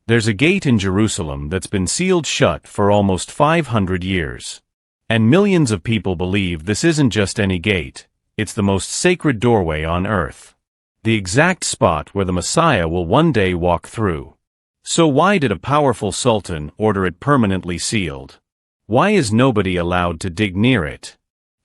There's a gate in Jerusalem that's been sealed shut for almost 500 years. And millions of people believe this isn't just any gate, it's the most sacred doorway on earth. The exact spot where the Messiah will one day walk through. So why did a powerful sultan order it permanently sealed? Why is nobody allowed to dig near it?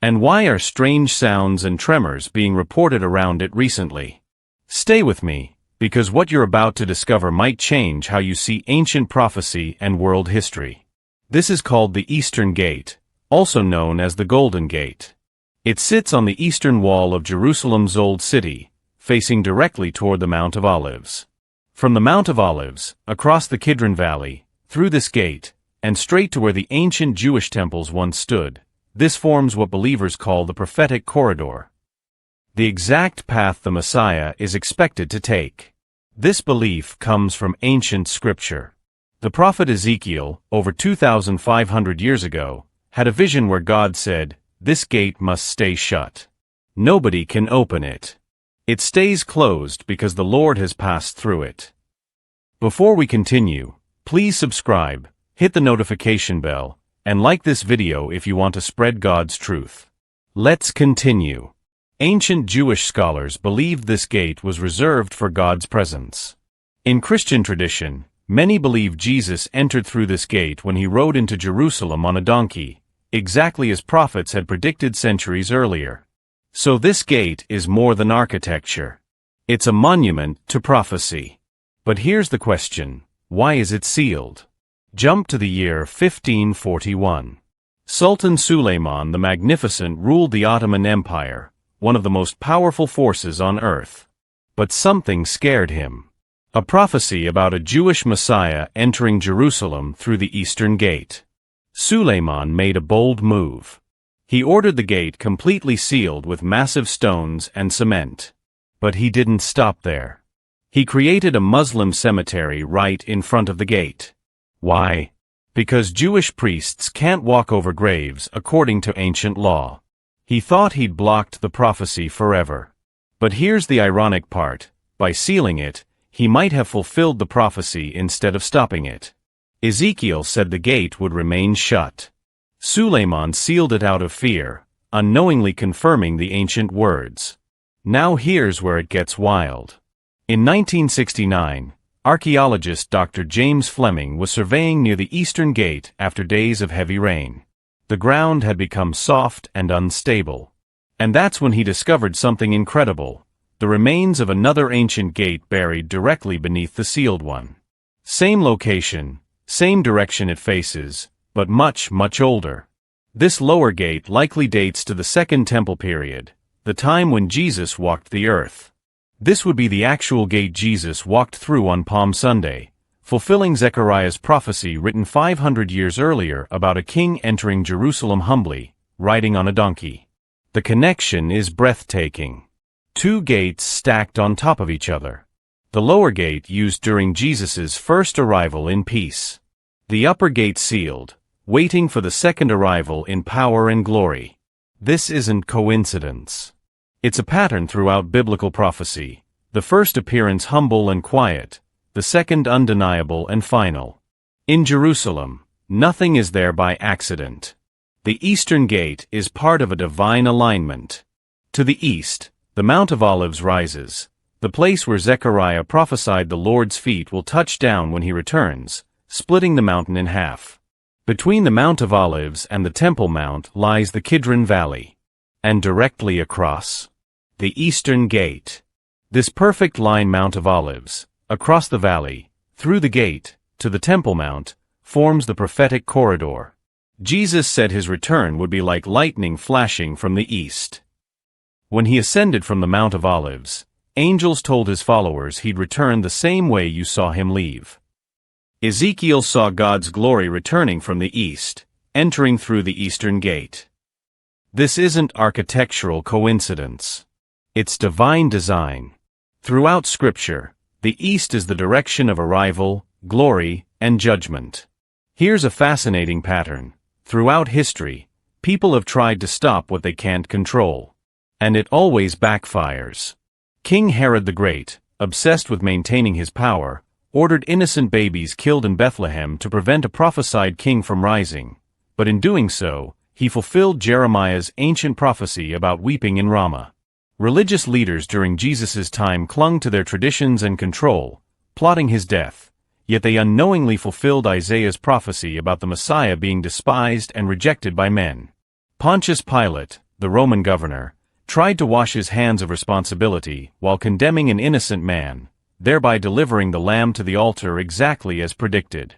And why are strange sounds and tremors being reported around it recently? Stay with me, because what you're about to discover might change how you see ancient prophecy and world history. This is called the Eastern Gate, also known as the Golden Gate. It sits on the eastern wall of Jerusalem's Old City, facing directly toward the Mount of Olives. From the Mount of Olives, across the Kidron Valley, through this gate, and straight to where the ancient Jewish temples once stood, this forms what believers call the prophetic corridor. The exact path the Messiah is expected to take. This belief comes from ancient scripture. The prophet Ezekiel, over 2,500 years ago, had a vision where God said, "This gate must stay shut. Nobody can open it. It stays closed because the Lord has passed through it." Before we continue, please subscribe, hit the notification bell, and like this video if you want to spread God's truth. Let's continue. Ancient Jewish scholars believed this gate was reserved for God's presence. In Christian tradition, many believe Jesus entered through this gate when he rode into Jerusalem on a donkey, exactly as prophets had predicted centuries earlier. So this gate is more than architecture. It's a monument to prophecy. But here's the question, why is it sealed? Jump to the year 1541. Sultan Suleiman the Magnificent ruled the Ottoman Empire, one of the most powerful forces on earth. But something scared him. A prophecy about a Jewish Messiah entering Jerusalem through the Eastern Gate. Suleiman made a bold move. He ordered the gate completely sealed with massive stones and cement. But he didn't stop there. He created a Muslim cemetery right in front of the gate. Why? Because Jewish priests can't walk over graves according to ancient law. He thought he'd blocked the prophecy forever. But here's the ironic part, by sealing it, he might have fulfilled the prophecy instead of stopping it. Ezekiel said the gate would remain shut. Suleiman sealed it out of fear, unknowingly confirming the ancient words. Now here's where it gets wild. In 1969, archaeologist Dr. James Fleming was surveying near the Eastern Gate after days of heavy rain. The ground had become soft and unstable. And that's when he discovered something incredible, the remains of another ancient gate buried directly beneath the sealed one. Same location, same direction it faces, but much, much older. This lower gate likely dates to the Second Temple period, the time when Jesus walked the earth. This would be the actual gate Jesus walked through on Palm Sunday, fulfilling Zechariah's prophecy written 500 years earlier about a king entering Jerusalem humbly, riding on a donkey. The connection is breathtaking. Two gates stacked on top of each other. The lower gate used during Jesus' first arrival in peace. The upper gate sealed, waiting for the second arrival in power and glory. This isn't coincidence. It's a pattern throughout biblical prophecy. The first appearance humble and quiet, the second undeniable and final. In Jerusalem, nothing is there by accident. The Eastern Gate is part of a divine alignment. To the east, the Mount of Olives rises, the place where Zechariah prophesied the Lord's feet will touch down when he returns, splitting the mountain in half. Between the Mount of Olives and the Temple Mount lies the Kidron Valley. And directly across, the Eastern Gate. This perfect line Mount of Olives, across the valley, through the gate, to the Temple Mount, forms the prophetic corridor. Jesus said his return would be like lightning flashing from the east. When he ascended from the Mount of Olives, angels told his followers he'd return the same way you saw him leave. Ezekiel saw God's glory returning from the east, entering through the Eastern Gate. This isn't architectural coincidence. It's divine design. Throughout Scripture, the east is the direction of arrival, glory, and judgment. Here's a fascinating pattern. Throughout history, people have tried to stop what they can't control. And it always backfires. King Herod the Great, obsessed with maintaining his power, ordered innocent babies killed in Bethlehem to prevent a prophesied king from rising, but in doing so, he fulfilled Jeremiah's ancient prophecy about weeping in Ramah. Religious leaders during Jesus' time clung to their traditions and control, plotting his death, yet they unknowingly fulfilled Isaiah's prophecy about the Messiah being despised and rejected by men. Pontius Pilate, the Roman governor, tried to wash his hands of responsibility while condemning an innocent man, thereby delivering the lamb to the altar exactly as predicted.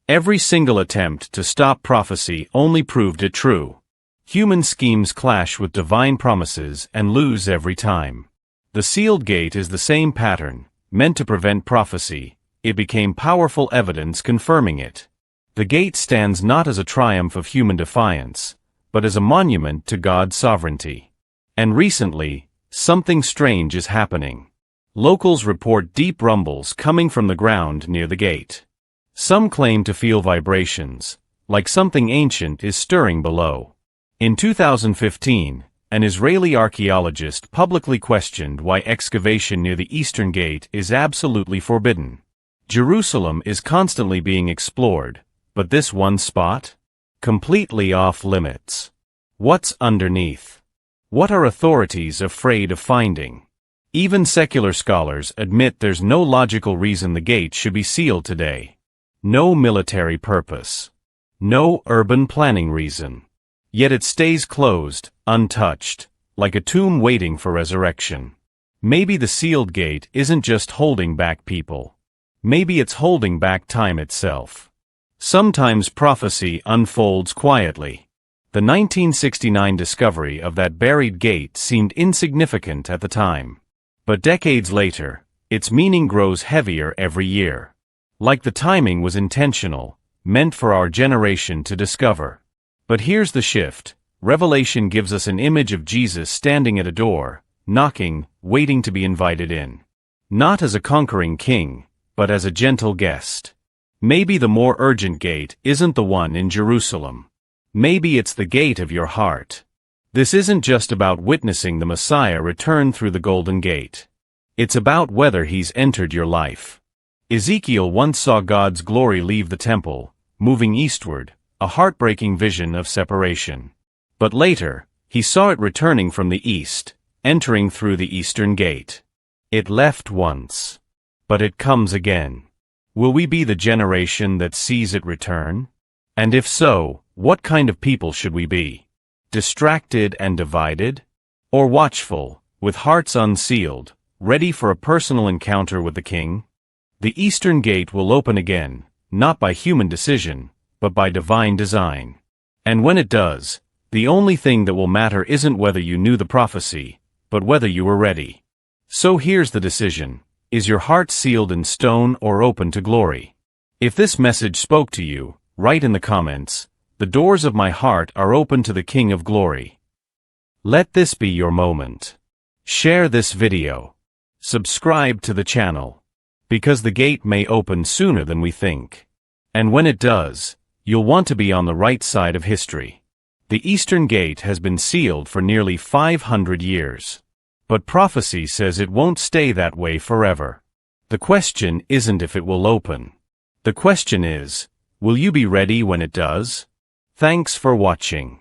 Every single attempt to stop prophecy only proved it true. Human schemes clash with divine promises and lose every time. The sealed gate is the same pattern, meant to prevent prophecy. It became powerful evidence confirming it. The gate stands not as a triumph of human defiance, but as a monument to God's sovereignty. And recently, something strange is happening. Locals report deep rumbles coming from the ground near the gate. Some claim to feel vibrations, like something ancient is stirring below. In 2015, an Israeli archaeologist publicly questioned why excavation near the Eastern Gate is absolutely forbidden. Jerusalem is constantly being explored, but this one spot? Completely off limits. What's underneath? What are authorities afraid of finding? Even secular scholars admit there's no logical reason the gate should be sealed today. No military purpose. No urban planning reason. Yet it stays closed, untouched, like a tomb waiting for resurrection. Maybe the sealed gate isn't just holding back people. Maybe it's holding back time itself. Sometimes prophecy unfolds quietly. The 1969 discovery of that buried gate seemed insignificant at the time. But decades later, its meaning grows heavier every year. Like the timing was intentional, meant for our generation to discover. But here's the shift. Revelation gives us an image of Jesus standing at a door, knocking, waiting to be invited in. Not as a conquering king, but as a gentle guest. Maybe the more urgent gate isn't the one in Jerusalem. Maybe it's the gate of your heart. This isn't just about witnessing the Messiah return through the Golden Gate. It's about whether he's entered your life. Ezekiel once saw God's glory leave the temple, moving eastward, a heartbreaking vision of separation. But later, he saw it returning from the east, entering through the Eastern Gate. It left once. But it comes again. Will we be the generation that sees it return? And if so, what kind of people should we be? Distracted and divided? Or watchful, with hearts unsealed, ready for a personal encounter with the King? The Eastern Gate will open again, not by human decision, but by divine design. And when it does, the only thing that will matter isn't whether you knew the prophecy, but whether you were ready. So here's the decision. Is your heart sealed in stone or open to glory? If this message spoke to you, write in the comments, "The doors of my heart are open to the King of Glory." Let this be your moment. Share this video. Subscribe to the channel. Because the gate may open sooner than we think. And when it does, you'll want to be on the right side of history. The Eastern Gate has been sealed for nearly 500 years. But prophecy says it won't stay that way forever. The question isn't if it will open. The question is, will you be ready when it does? Thanks for watching.